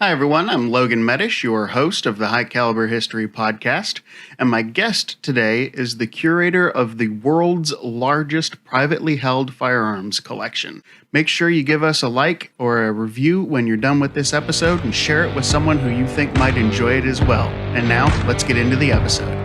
Hi, everyone. I'm Logan Medish, your host of the High Caliber History Podcast. And my guest today is the curator of the world's largest privately held firearms collection. Make sure you give us a like or a review when you're done with this episode and share it with someone who you think might enjoy it as well. And now, let's get into the episode.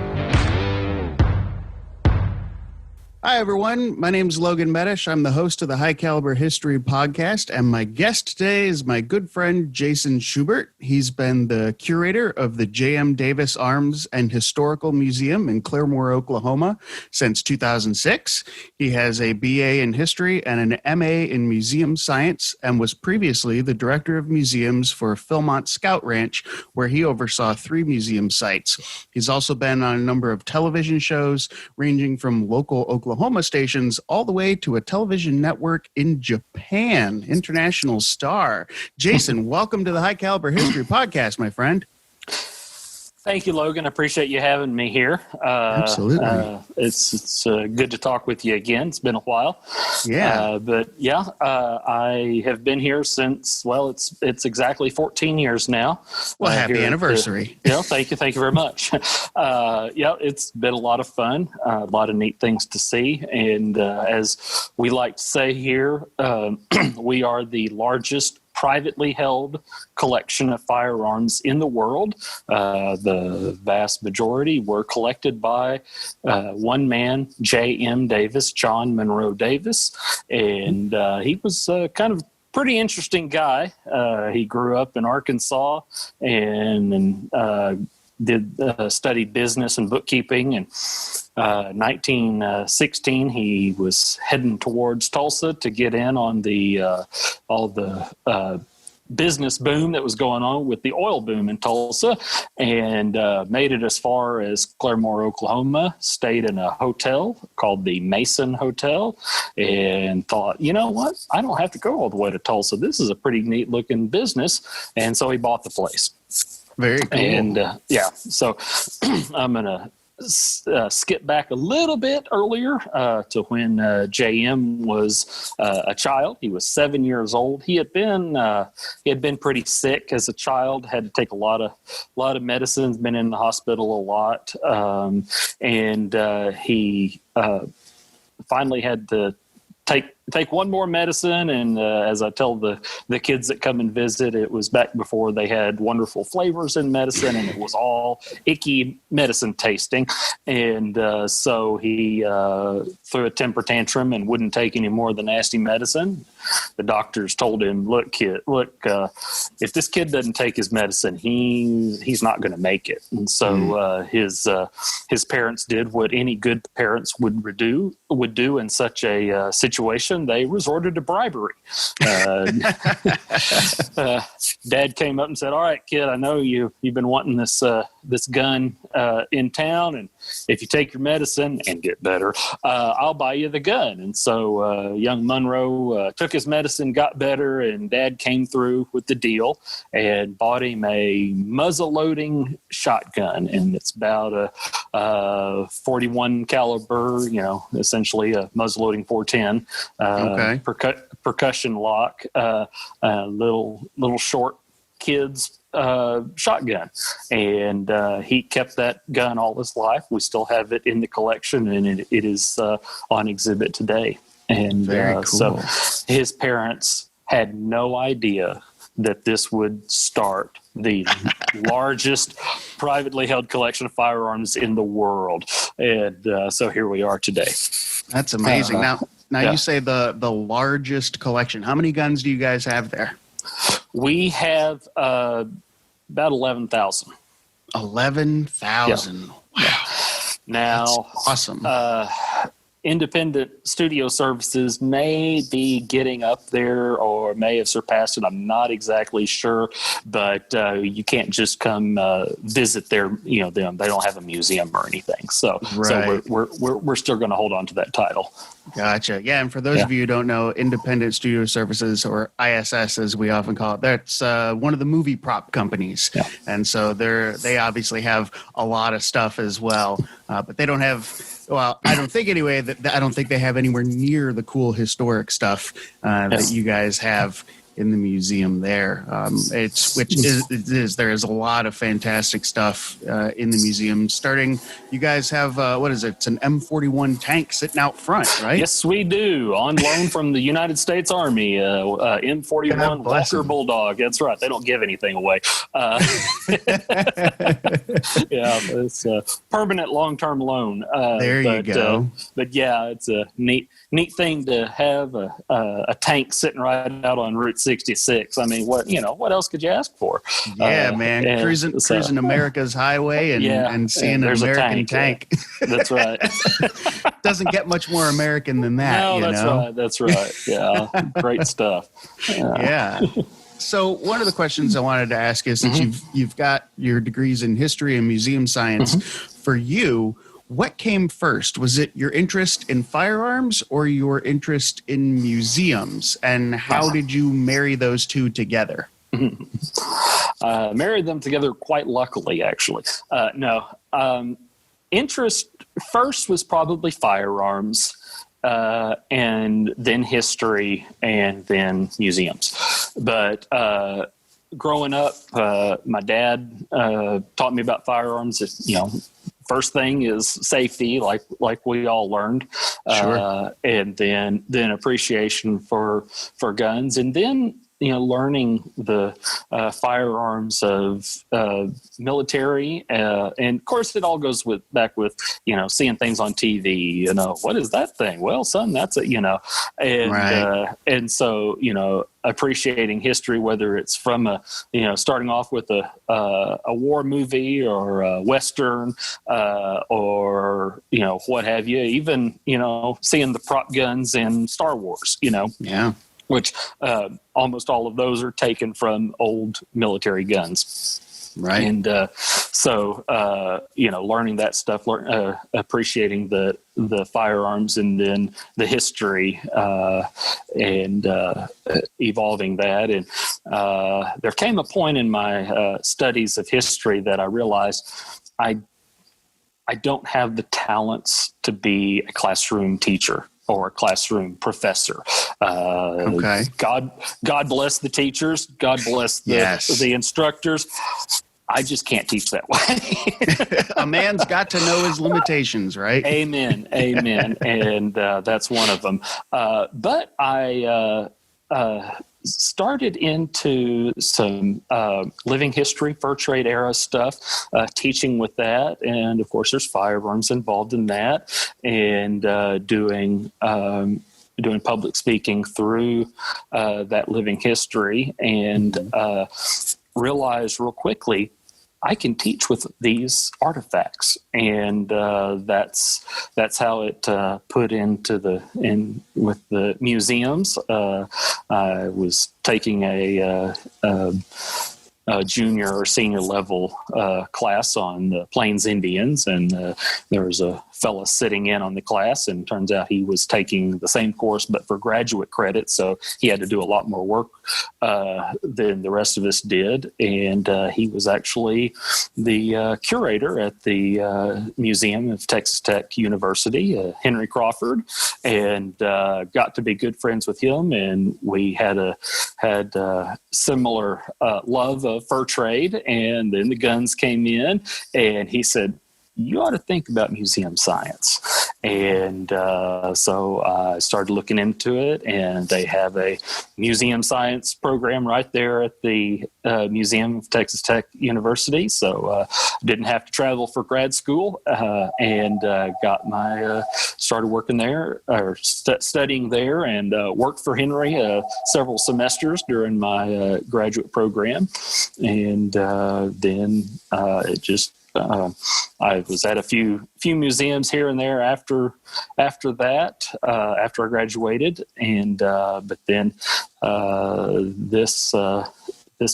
Hi, everyone. My name is Logan Medish. I'm the host of the High Caliber History Podcast, and my guest today is my good friend, Jason Schubert. He's been the curator of the J.M. Davis Arms and Historical Museum in Claremore, Oklahoma since 2006. He has a BA in History and an MA in Museum Science and was previously the Director of Museums for Philmont Scout Ranch, where he oversaw 3 museum sites. He's also been on a number of television shows, ranging from local Oklahoma stations all the way to a television network in Japan. International star. Jason, welcome to the High Caliber History Podcast, my friend. Thank you, Logan. I appreciate you having me here. Absolutely. It's good to talk with you again. It's been a while. Yeah. I have been here since, it's exactly 14 years now. Well, happy anniversary. Thank you very much. It's been a lot of fun, a lot of neat things to see. And as we like to say here, we are the largest privately held collection of firearms in the world. The vast majority were collected by one man, J.M. Davis, John Monroe Davis, and he was kind of pretty interesting guy. He grew up in Arkansas and studied business and bookkeeping, and 1916 he was heading towards Tulsa to get in on all the business boom that was going on with the oil boom in Tulsa, and made it as far as Claremore, Oklahoma, stayed in a hotel called the Mason Hotel, and thought, you know what, I don't have to go all the way to Tulsa. This is a pretty neat looking business. And so he bought the place. Very cool. And so I'm going to skip back a little bit earlier to when JM was a child. He was 7 years old. He had been pretty sick as a child. Had to take a lot of medicines. Been in the hospital a lot, and he finally had to take one more medicine. And as I tell the kids that come and visit, it was back before they had wonderful flavors in medicine, and it was all icky medicine tasting. And so he threw a temper tantrum and wouldn't take any more of the nasty medicine. The doctors told him, look, if this kid doesn't take his medicine, he's not going to make it. And so his parents did what any good parents would do in such a situation. They resorted to bribery. Dad came up and said, all right, kid, I know you've been wanting this gun in town, and if you take your medicine and get better, I'll buy you the gun. And so young Monroe took his medicine, got better, and Dad came through with the deal and bought him a muzzle-loading shotgun. And it's about a 41 caliber, essentially a muzzle-loading 410. Okay. Percussion lock, little short kids shotgun, and he kept that gun all his life. We still have it in the collection, and it is on exhibit today. And very cool. So his parents had no idea that this would start the largest privately held collection of firearms in the world. And so here we are today. That's amazing. Now yeah. You say the largest collection. How many guns do you guys have there? We have about 11,000. 11,000. Yeah. Wow. Now, that's awesome. Independent studio services may be getting up there or may have surpassed it. I'm not exactly sure, but you can't just come visit them. They don't have a museum or anything. So, right. So we're still going to hold on to that title. Gotcha. Yeah, and for those of you who don't know, Independent Studio Services, or ISS as we often call it, that's one of the movie prop companies. Yeah. And so they obviously have a lot of stuff as well, but they don't have. Well, I don't think anyway I don't think they have anywhere near the cool historic stuff that you guys have in the museum there. There is a lot of fantastic stuff in the museum. Starting, you guys have what is it? It's an M41 tank sitting out front, right? Yes, we do. On loan from the United States Army, M41 Walker Bulldog. That's right. They don't give anything away. Yeah, it's a permanent long-term loan. There you go. But yeah, it's a neat thing to have a tank sitting right out on Route 66. I mean, what else could you ask for? Yeah, man, cruising America's highway and seeing an American tank. That's right. Doesn't get much more American than that. No, that's right. Yeah, great stuff. Yeah. So one of the questions I wanted to ask is, since you've got your degrees in history and museum science, for you, what came first? Was it your interest in firearms or your interest in museums? And how did you marry those two together? Married them together quite luckily, actually. Interest first was probably firearms, and then history, and then museums. But growing up, my dad taught me about firearms. First thing is safety, like we all learned, and then appreciation for guns, and then learning the firearms of military, and of course it all goes back with seeing things on TV. What is that thing? Well, son, that's it. And right. And so appreciating history, whether it's from starting off with a war movie or a Western, or what have you, even seeing the prop guns in Star Wars. Yeah. Which almost all of those are taken from old military guns. Right. And so learning that stuff, appreciating the firearms, and then the history, and evolving that. And there came a point in my studies of history that I realized I don't have the talents to be a classroom teacher or a classroom professor. Okay. God bless the teachers. God bless the instructors. I just can't teach that way. A man's got to know his limitations, right? Amen. And that's one of them. But I started into some living history, fur trade era stuff, teaching with that. And of course, there's firearms involved in that, and doing public speaking through that living history, and realized real quickly I can teach with these artifacts, and that's how it put into with the museums. I was taking a junior or senior level class on the Plains Indians, and there was a fella sitting in on the class, and turns out he was taking the same course but for graduate credit, so he had to do a lot more work than the rest of us did. And he was actually the curator at the Museum of Texas Tech University, Henry Crawford, and got to be good friends with him, and we had similar love of fur trade. And then the guns came in, and he said, you ought to think about museum science. And so I started looking into it, and they have a museum science program right there at the Museum of Texas Tech University. So didn't have to travel for grad school, and started working there, or studying there, and worked for Henry several semesters during my graduate program. And then it just I was at a few museums here and there after that, after I graduated, and but then this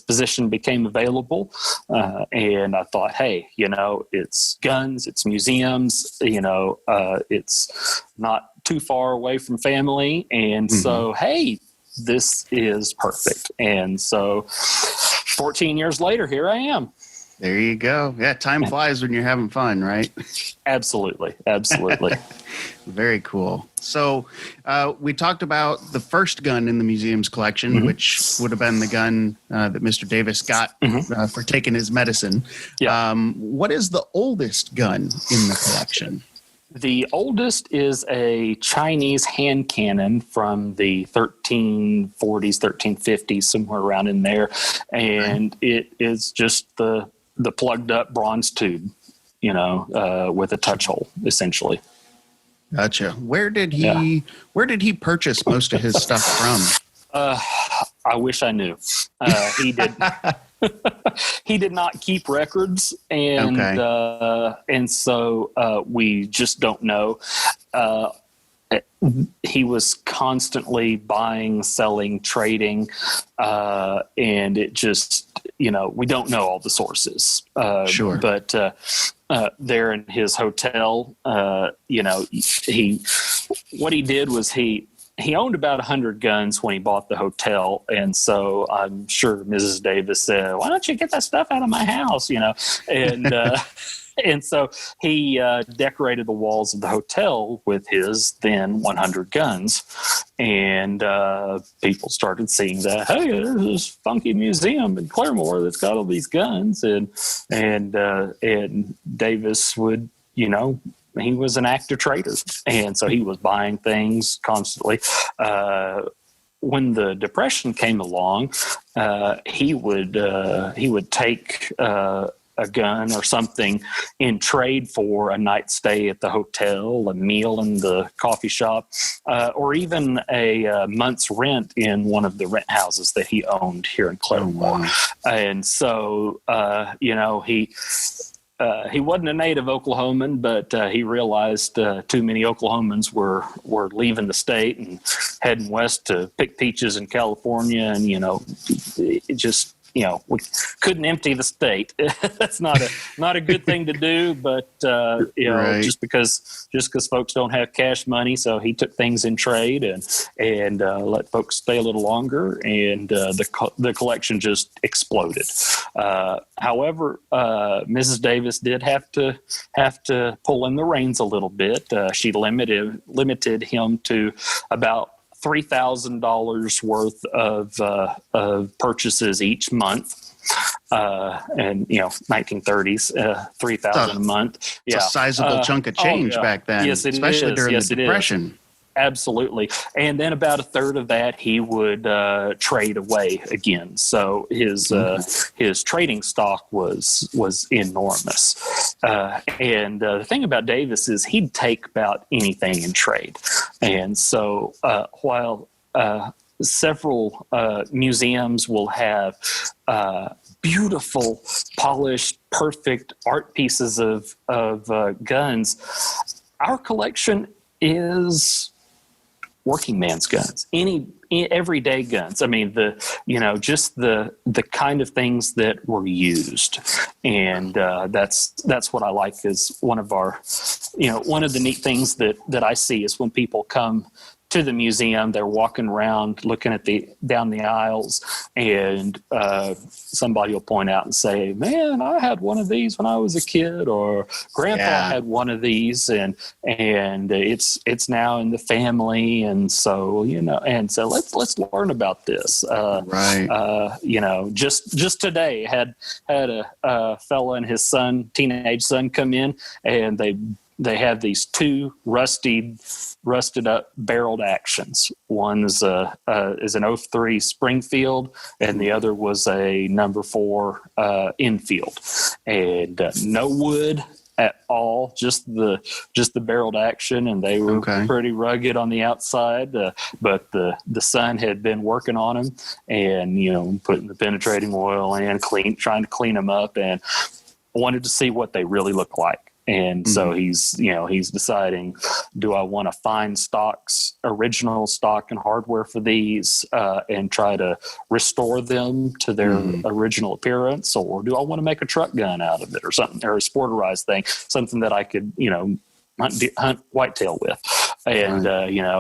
position became available, and I thought, hey, it's guns, it's museums, it's not too far away from family, and so hey, this is perfect. And so 14 years later, here I am. There you go. Yeah, time flies when you're having fun, right? Absolutely. Very cool. So we talked about the first gun in the museum's collection, which would have been the gun that Mr. Davis got for taking his medicine. Yeah. What is the oldest gun in the collection? The oldest is a Chinese hand cannon from the 1340s, 1350s, somewhere around in there. And it is just the plugged up bronze tube, with a touch hole, essentially. Gotcha. Where did he purchase most of his stuff from? I wish I knew. He did. He did not keep records, and so we just don't know. He was constantly buying, selling, trading, and it just, we don't know all the sources. Sure. But there in his hotel, what he did was he owned about 100 guns when he bought the hotel. And so I'm sure Mrs. Davis said, why don't you get that stuff out of my house? And, and so he decorated the walls of the hotel with his then 100 guns. And people started seeing that, hey, there's this funky museum in Claremore that's got all these guns. And Davis would, he was an active trader, and so he was buying things constantly. When the Depression came along, he would take a gun or something in trade for a night stay at the hotel, a meal in the coffee shop, or even a month's rent in one of the rent houses that he owned here in Claremore. Oh, wow. And so, he wasn't a native Oklahoman, but he realized too many Oklahomans were leaving the state and heading west to pick peaches in California. And, it just, we couldn't empty the state. That's not a good thing to do, but, right. just because folks don't have cash money. So he took things in trade and let folks stay a little longer. And the collection just exploded. However, Mrs. Davis did have to pull in the reins a little bit. She limited him to about $3,000 worth of purchases each month. And 1930s, 3,000 a month. It's a sizable chunk of change back then, yes, especially during the Depression. Absolutely. And then about a third of that he would trade away again. So his trading stock was enormous. And the thing about Davis is he'd take about anything in trade. And so while several museums will have beautiful, polished, perfect art pieces of guns, our collection is working man's guns, any everyday guns. I mean, just the kind of things that were used. And that's what I like is one of the neat things that I see is when people come to the museum, they're walking around looking at down the aisles, and somebody will point out and say, man, I had one of these when I was a kid, or grandpa had one of these, and it's now in the family. And so, let's learn about this. Right. Just today had a fella and his teenage son come in, and they have these two rusted up barreled actions. One is an 03 Springfield, and the other was a number 4 Enfield, and no wood at all, just the barreled action, and they were pretty rugged on the outside. But the son had been working on them, and putting the penetrating oil in, trying to clean them up, and wanted to see what they really look like. And so he's deciding, do I want to find original stock and hardware for these, and try to restore them to their original appearance, or do I want to make a truck gun out of it or something, or a sporterized thing, something that I could, hunt whitetail with. And,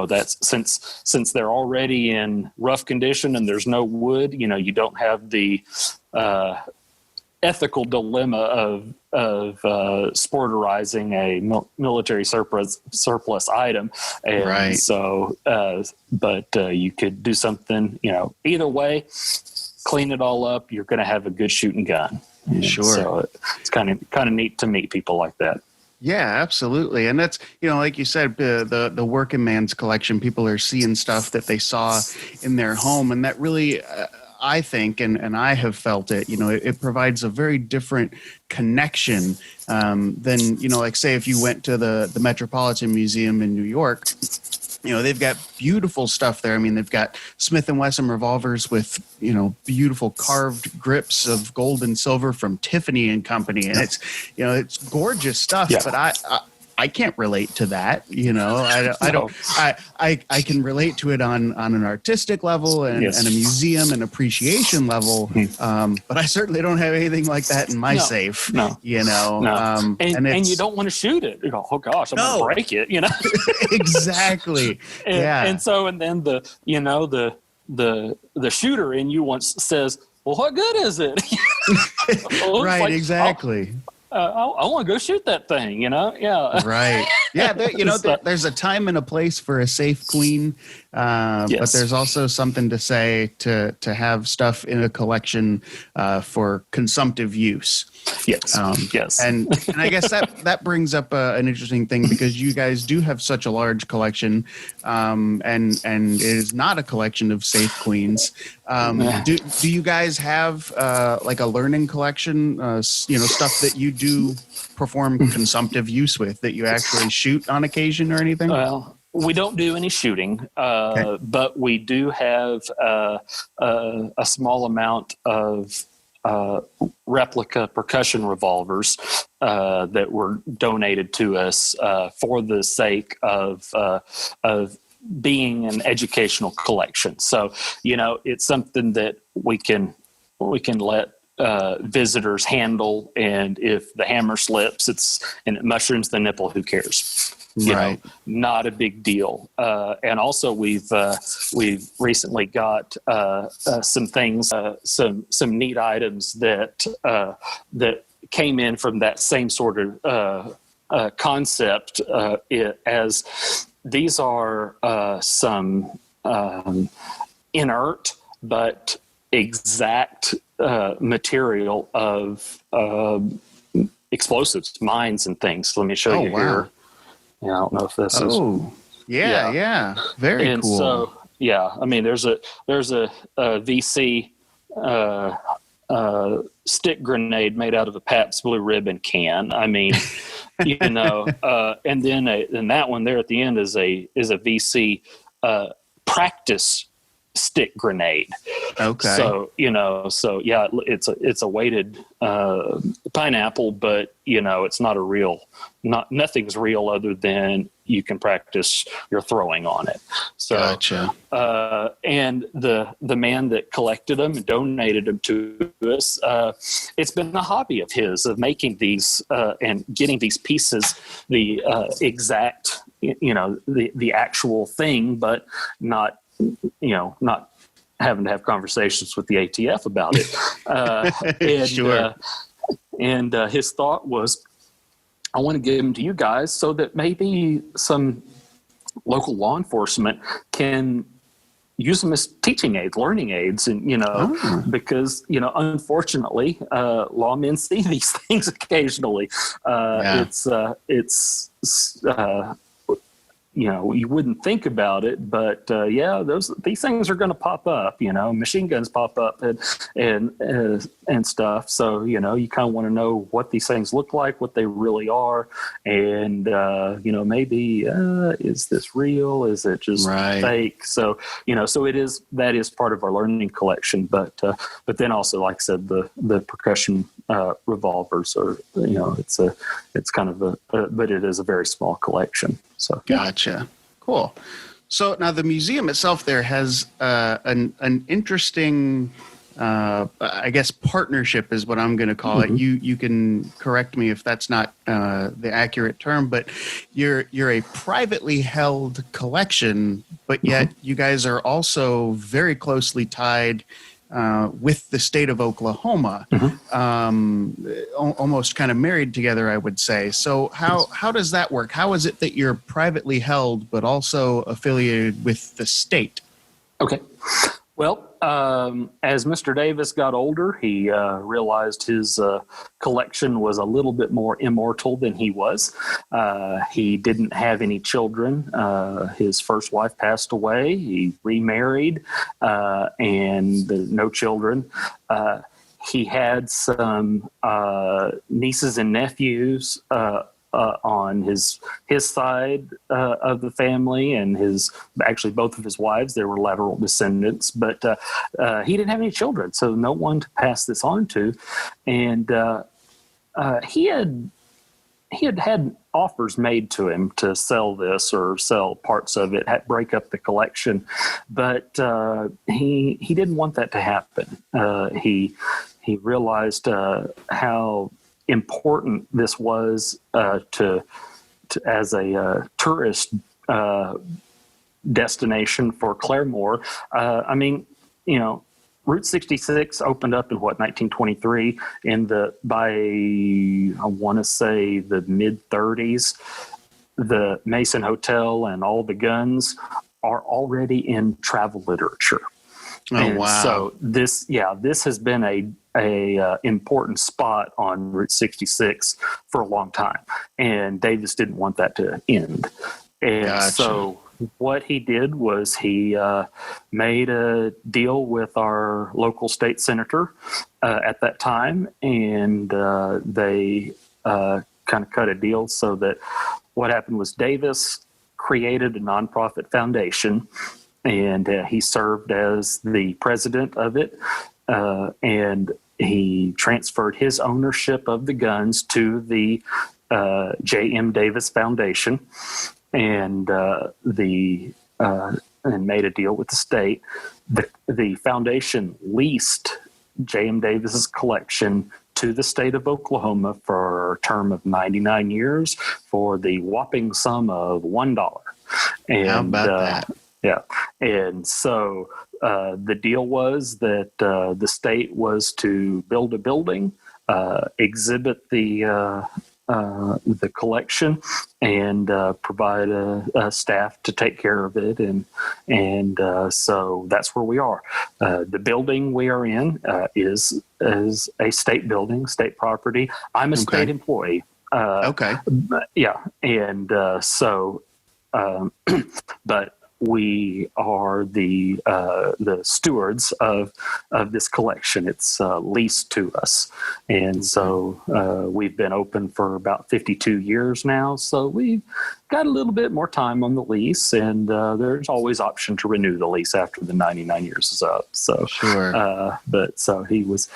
that's since they're already in rough condition and there's no wood, you don't have the ethical dilemma of sporterizing a military surplus item, and Right. so but you could do something, either way, clean it all up, you're going to have a good shooting gun. And Sure. So it's kind of neat to meet people like that. Yeah, absolutely. And that's, like you said, the working man's collection, people are seeing stuff that they saw in their home. And that really, I think, and I have felt it, it provides a very different connection than, like say if you went to the Metropolitan Museum in New York. They've got beautiful stuff there. I mean, they've got Smith & Wesson revolvers with, beautiful carved grips of gold and silver from Tiffany and Company. And it's gorgeous stuff, Yeah. but I can't relate to that. I can relate to it on an artistic level and, Yes. and a museum and appreciation level. But I certainly don't have anything like that in my safe. No. No. And you don't want to shoot it. You go, oh gosh, I'm going to break it. Exactly. And then the shooter in you once says, well, what good is it? Right. Like, exactly. I want to go shoot that thing, Yeah. Right. Yeah. There's a time and a place for a safe clean. But there's also something to say to have stuff in a collection for consumptive use. Yes. Yes. And I guess that brings up an interesting thing, because you guys do have such a large collection, and it is not a collection of safe queens. Do you guys have like a learning collection, stuff that you do perform consumptive use with, that you actually shoot on occasion or anything? Well, we don't do any shooting, but we do have a small amount of replica percussion revolvers that were donated to us for the sake of being an educational collection. So, it's something that we can let visitors handle, and if the hammer slips and it mushrooms the nipple, who cares? Right. Not a big deal. And also we've recently got some things, some neat items that came in from that same sort of concept. As these are some inert but exact material of explosives, mines, and things. Let me show you here. Yeah, I don't know if this is. Oh, yeah. Very and cool. So, I mean, there's a VC stick grenade made out of a Pabst Blue Ribbon can. I mean, and then that one there at the end is a VC practice stick grenade. Okay. So it's a weighted pineapple, but it's not a real. Nothing's real other than you can practice your throwing on it. So, gotcha. And the man that collected them and donated them to us, it's been a hobby of his, of making these and getting these pieces, the exact, the actual thing, but not having to have conversations with the ATF about it. And, sure. And his thought was, I want to give them to you guys so that maybe some local law enforcement can use them as teaching aids, learning aids. And, because, unfortunately, lawmen see these things occasionally. You wouldn't think about it, but these things are going to pop up. Machine guns pop up and stuff. So you kind of want to know what these things look like, what they really are, and maybe is this real? Is it just fake? So that is part of our learning collection. But then also, like I said, the percussion revolvers are it's kind of but it is a very small collection. So gotcha. Cool. So now the museum itself there has an interesting, I guess, partnership is what I'm going to call it. You can correct me if that's not the accurate term, but you're a privately held collection, but yet you guys are also very closely tied with the state of Oklahoma, almost kind of married together, I would say. So how does that work? How is it that you're privately held but also affiliated with the state? Okay. Well, as Mr. Davis got older, he realized his collection was a little bit more immortal than he was. He didn't have any children. His first wife passed away. He remarried, and no children. He had some nieces and nephews on his side of the family, and actually both of his wives, they were lateral descendants, but he didn't have any children, so no one to pass this on to. And he had offers made to him to sell this or sell parts of it, break up the collection, but he didn't want that to happen. He realized how important this was to as a tourist destination for Claremore. Route 66 opened up in 1923 by I want to say the mid 30s. The Mason Hotel and all the guns are already in travel literature. Oh, and wow. So this has been a important spot on Route 66 for a long time, and Davis didn't want that to end. And Gotcha. So what he did was he made a deal with our local state senator at that time, and they kind of cut a deal so that what happened was Davis created a nonprofit foundation, and he served as the president of it, and he transferred his ownership of the guns to the J.M. Davis Foundation, and made a deal with the state. The foundation leased J.M. Davis's collection to the state of Oklahoma for a term of 99 years for the whopping sum of $1. And, how about that? Yeah. And so the deal was that the state was to build a building, exhibit the collection, and provide a staff to take care of it. And so that's where we are. The building we are in is a state building, state property. I'm a state employee. Okay. Yeah. And but we are the stewards of this collection. It's leased to us, and so we've been open for about 52 years now. So we've got a little bit more time on the lease, and there's always option to renew the lease after the 99 years is up. So sure. But so he was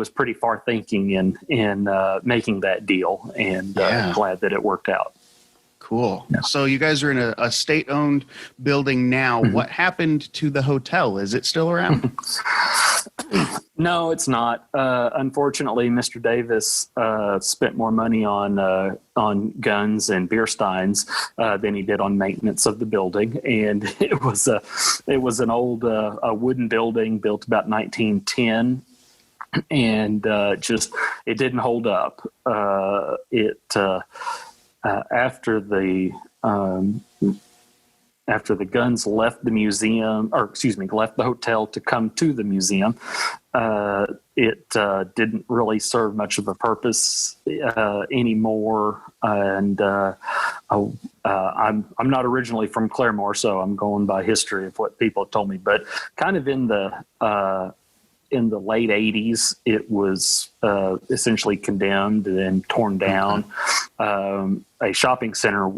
pretty far thinking in making that deal, and glad that it worked out. Cool. Yeah. So you guys are in a state-owned building now. Mm-hmm. What happened to the hotel? Is it still around? No, it's not. Unfortunately, Mr. Davis spent more money on guns and beer steins than he did on maintenance of the building, and it was an old wooden building built about 1910. And it didn't hold up. After the guns left the museum, left the hotel to come to the museum, it didn't really serve much of a purpose anymore. And I'm not originally from Claremore, so I'm going by history of what people have told me. But kind of in the late 80s, it was essentially condemned and torn down. A shopping center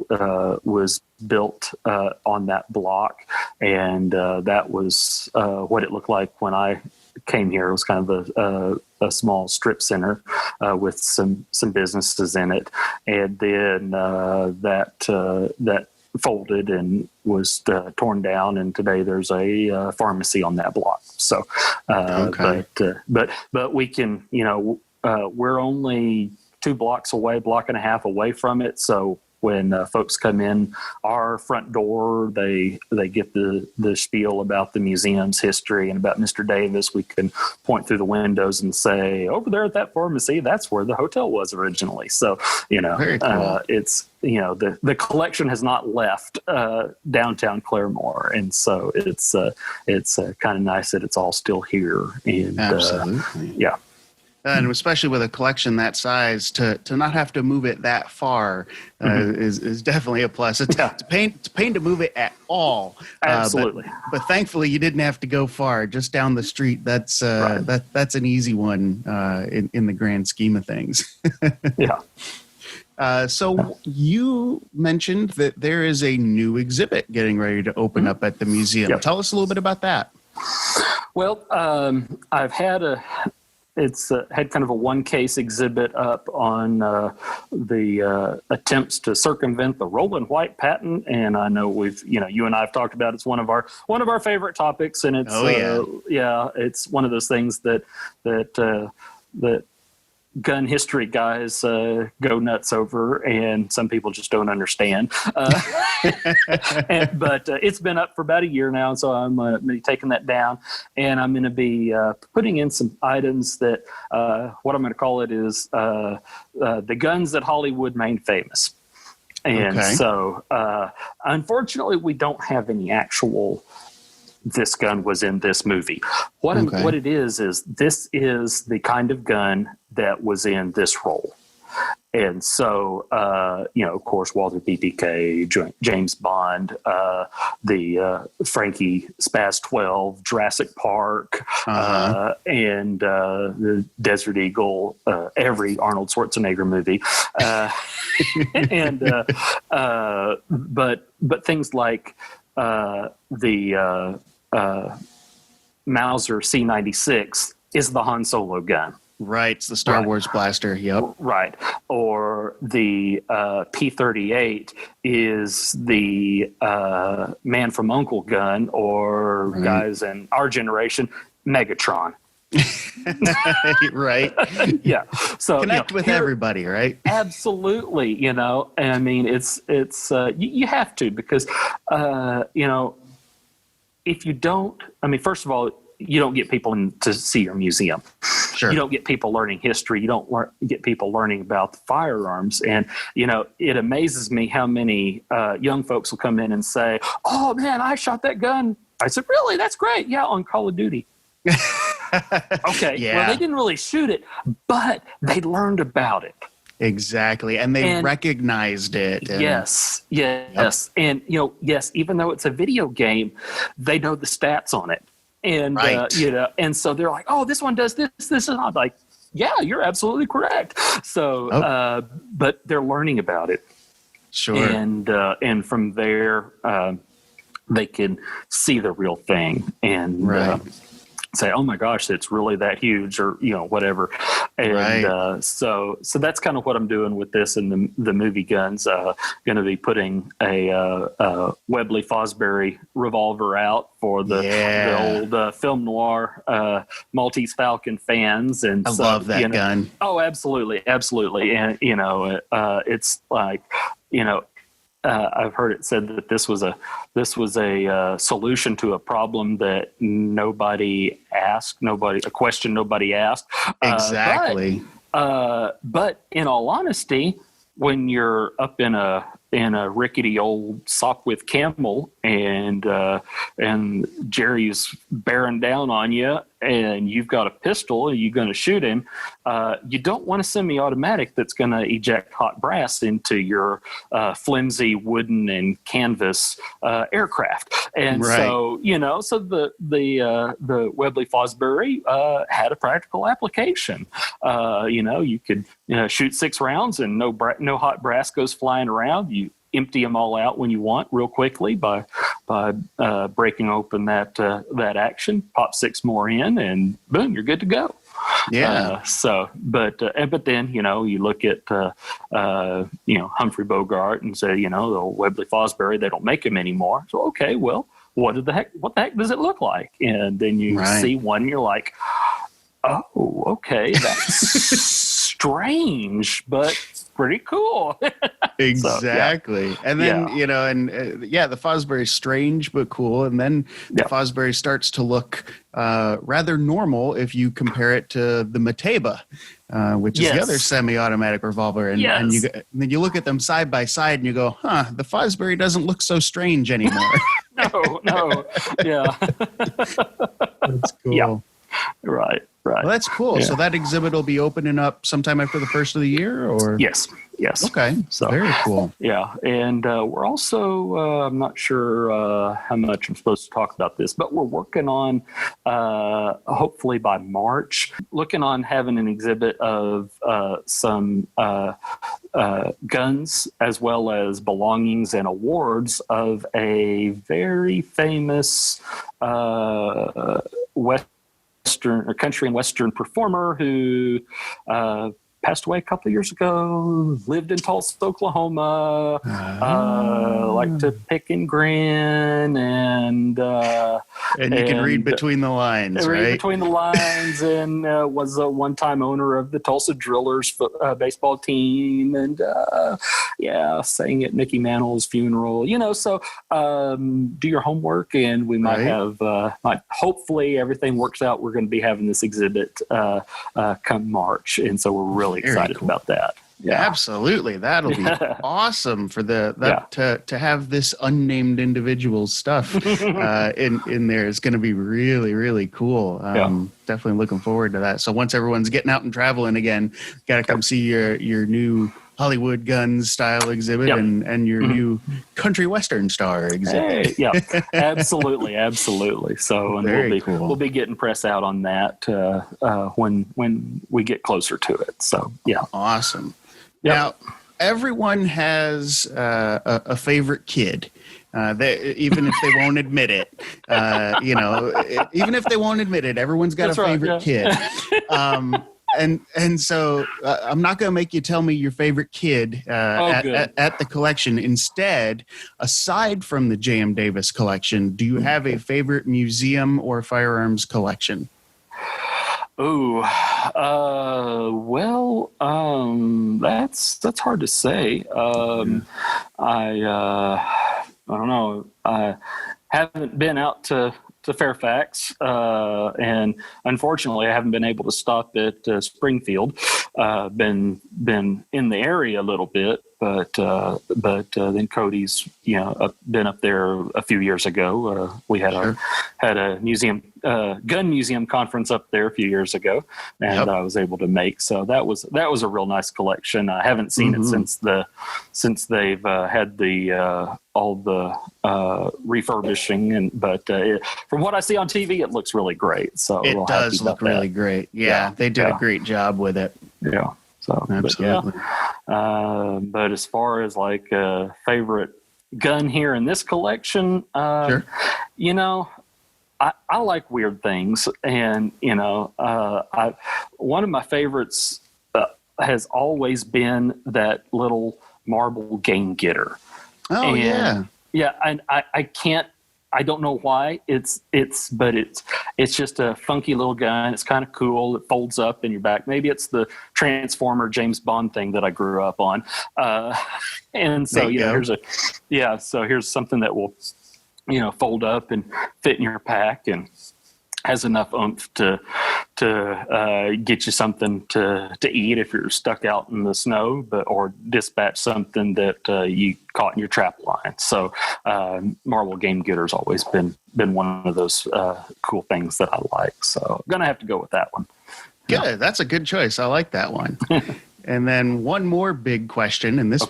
was built on that block, and that was what it looked like when I came here. It was kind of a small strip center with some businesses in it, and then that folded and was torn down, and today there's a pharmacy on that block. So, but we can, we're only 2 blocks away, block and a half away from it. So when folks come in our front door, they get the spiel about the museum's history and about Mr. Davis. We can point through the windows and say, over there at that pharmacy, that's where the hotel was originally. So, Very cool. it's, the collection has not left downtown Claremore. And so it's kind of nice that it's all still here. And Absolutely. yeah. And especially with a collection that size, to not have to move it that far is definitely a plus. It's a pain to move it at all. Absolutely. But thankfully, you didn't have to go far. Just down the street. That's that's an easy one in the grand scheme of things. Yeah. So you mentioned that there is a new exhibit getting ready to open up at the museum. Yep. Tell us a little bit about that. Well, I've had had kind of a one-case exhibit up on the attempts to circumvent the Roland White patent, and I know you and I have talked about it's one of our favorite topics, and it's it's one of those things that gun history guys go nuts over, and some people just don't understand. But it's been up for about a year now, so I'm going to be taking that down, and I'm going to be putting in some items that what I'm going to call it is the guns that Hollywood made famous. And so unfortunately, we don't have any actual this gun was in this movie. What it is this is the kind of gun that was in this role. And so, of course, Walter PPK, James Bond, the Frankie Spaz 12, Jurassic Park, and the Desert Eagle, every Arnold Schwarzenegger movie. But things like the Mauser C96 is the Han Solo gun. Right, it's the Star Wars blaster. Yep. Right. Or the P-38 is the Man from U.N.C.L.E. gun, or guys in our generation, Megatron. Right. Yeah. So connect with everybody, right? Absolutely. I mean, it's you have to, because if you don't, first of all, you don't get people in to see your museum. Sure. You don't get people learning history. You don't get people learning about the firearms. And, it amazes me how many young folks will come in and say, "Oh, man, I shot that gun." I said, "Really? That's great. Yeah, on Call of Duty." Okay. Yeah. Well, they didn't really shoot it, but they learned about it. Exactly. And they recognized it. Yes. Yep. And, yes, even though it's a video game, they know the stats on it. And, and so they're like, "Oh, this one does this." And I'm like, "Yeah, you're absolutely correct." So, but they're learning about it. Sure. And from there, they can see the real thing and say, "Oh my gosh, it's really that huge," or, whatever. And so that's kind of what I'm doing with this and the movie guns. Going to be putting a Webley Fosbury revolver out for the old film noir Maltese Falcon fans. And I love that gun. Oh, absolutely. Absolutely. And, it's like, I've heard it said that this was a solution to a problem that nobody asked, a question nobody asked. Exactly. But in all honesty, when you're up in a rickety old Sopwith Camel and Jerry's bearing down on you and you've got a pistol and you're going to shoot him, you don't want a semi-automatic that's going to eject hot brass into your flimsy wooden and canvas aircraft. And so, so the Webley Fosbury had a practical application. You could shoot 6 rounds and no hot brass goes flying around. You empty them all out when you want real quickly by breaking open that action, pop 6 more in, and boom, you're good to go. Yeah. But then, you look at, Humphrey Bogart and say, the old Webley Fosbury, they don't make them anymore. So, okay, well, what the heck does it look like? And then you see one and you're like, oh, okay, that's strange, but pretty cool. Exactly. And then, the Fosbury's strange but cool. And then the Fosbury starts to look rather normal if you compare it to the Mateba, which is the other semi-automatic revolver. And, then you look at them side by side and you go, the Fosbury doesn't look so strange anymore. No. Yeah. That's cool. Yeah. Right. Well, that's cool. Yeah. So that exhibit will be opening up sometime after the first of the year, or? Yes. Okay. So very cool. Yeah. And we're also, I'm not sure how much I'm supposed to talk about this, but we're working on, hopefully by March, looking on having an exhibit of some guns as well as belongings and awards of a very famous Western or country and Western performer who passed away a couple of years ago, lived in Tulsa, Oklahoma, liked to pick and grin, and you can read between the lines, right? Read between the lines, and was a one-time owner of the Tulsa Drillers baseball team, and sang at Mickey Mantle's funeral. So do your homework, and we might have. Hopefully, everything works out. We're going to be having this exhibit come March, and so we're really excited about that. Yeah, absolutely. That'll be awesome for to have this unnamed individual stuff in there. It's going to be really, really cool. Definitely looking forward to that. So once everyone's getting out and traveling again, got to come see your new Hollywood Guns style exhibit and your new country western star exhibit. Absolutely. So and we'll be getting press out on that when we get closer to it. So awesome. Now everyone has a favorite kid. Even if they won't admit it, even if they won't admit it, everyone's got a favorite kid. And so I'm not going to make you tell me your favorite kid at the collection. Instead, aside from the J.M. Davis collection, do you have a favorite museum or firearms collection? That's hard to say. I don't know. I haven't been out to Fairfax, and unfortunately, I haven't been able to stop at Springfield. Been in the area a little bit, but then Cody's been up there a few years ago. We had a museum gun museum conference up there a few years ago, and I was able to make. So that was a real nice collection. I haven't seen it since they've had the all the refurbishing, but from what I see on TV, it looks really great. So it does look really great. Yeah, they did a great job with it. Yeah. So absolutely. But as far as like a favorite gun here in this collection, I like weird things, and one of my favorites has always been that little marble game getter. Oh, and, and I can't. I don't know why it's just a funky little gun. It's kind of cool. It folds up in your back. Maybe it's the Transformer James Bond thing that I grew up on. And so, here's something that will, fold up and fit in your pack and has enough oomph to get you something to eat if you're stuck out in the snow, or dispatch something that you caught in your trap line. So marble game getter's always been one of those cool things that I like. So I'm gonna have to go with that one. Good, that's a good choice. I like that one. And then one more big question, and this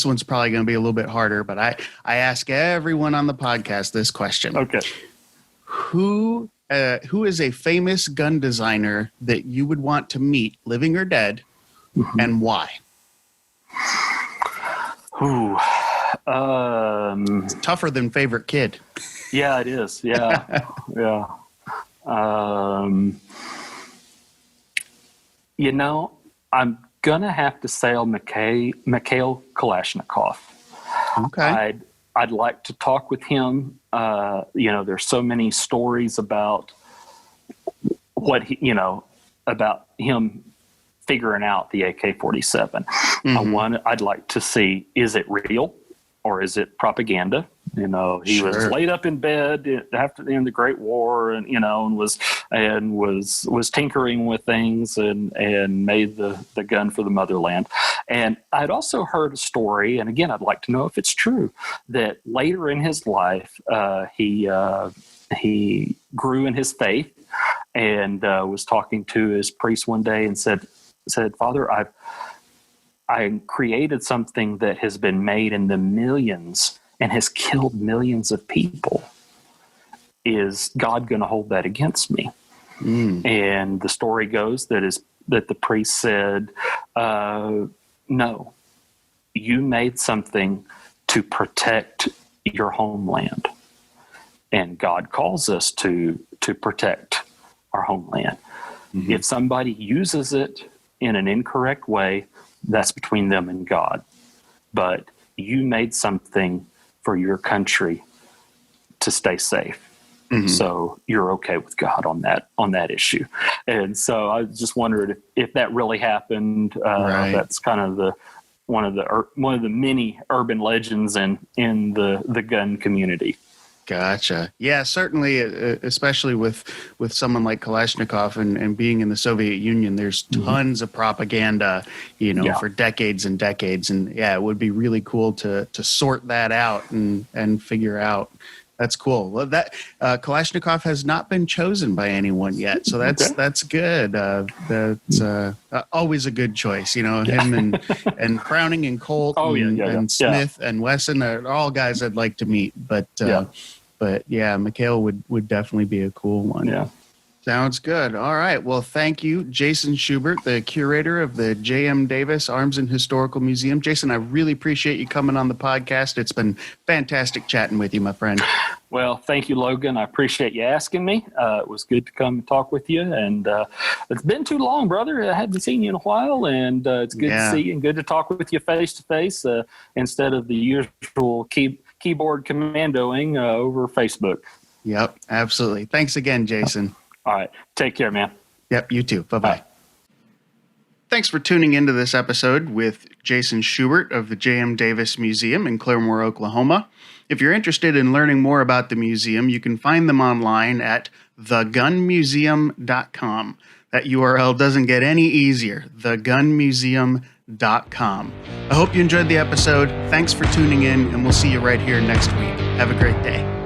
one's probably going to be a little bit harder, but I ask everyone on the podcast this question. Okay. Who is a famous gun designer that you would want to meet, living or dead, and why? It's tougher than favorite kid. Yeah, it is. Yeah. Yeah. I'm going to have to say Mikhail Kalashnikov. Okay. I'd like to talk with him. There's so many stories about what about him figuring out the AK-47. I'd like to see, is it real or is it propaganda? You know, he was laid up in bed after the end of the Great War, and was tinkering with things and made the gun for the motherland. And I'd also heard a story, and again, I'd like to know if it's true, that later in his life, he grew in his faith and was talking to his priest one day and said, "Father, I created something that has been made in the millions and has killed millions of people. Is God going to hold that against me?" And the story goes that the priest said, "No, you made something to protect your homeland, and God calls us to protect our homeland. If somebody uses it in an incorrect way, that's between them and God. But you made something for your country to stay safe. So you're okay with God on that issue." And so I just wondered if that really happened. Right. That's kind of one of the many urban legends in the gun community. Gotcha. Yeah, certainly, especially with someone like Kalashnikov and being in the Soviet Union, there's tons of propaganda, for decades and decades. And yeah, it would be really cool to sort that out and figure out. That's cool. Well, that Kalashnikov has not been chosen by anyone yet, so that's good. That's always a good choice, him and Browning and Colt and Smith and Wesson are all guys I'd like to meet. But Mikhail would definitely be a cool one. Yeah. Sounds good. All right. Well, thank you, Jason Schubert, the curator of the J.M. Davis Arms and Historical Museum. Jason, I really appreciate you coming on the podcast. It's been fantastic chatting with you, my friend. Well, thank you, Logan. I appreciate you asking me. It was good to come and talk with you. And it's been too long, brother. I hadn't seen you in a while. And it's good to see you and good to talk with you face to face instead of the usual keyboard commandoing over Facebook. Yep, absolutely. Thanks again, Jason. All right. Take care, man. Yep, you too. Bye-bye. Thanks for tuning into this episode with Jason Schubert of the J.M. Davis Museum in Claremore, Oklahoma. If you're interested in learning more about the museum, you can find them online at thegunmuseum.com. That URL doesn't get any easier, thegunmuseum.com. I hope you enjoyed the episode. Thanks for tuning in, and we'll see you right here next week. Have a great day.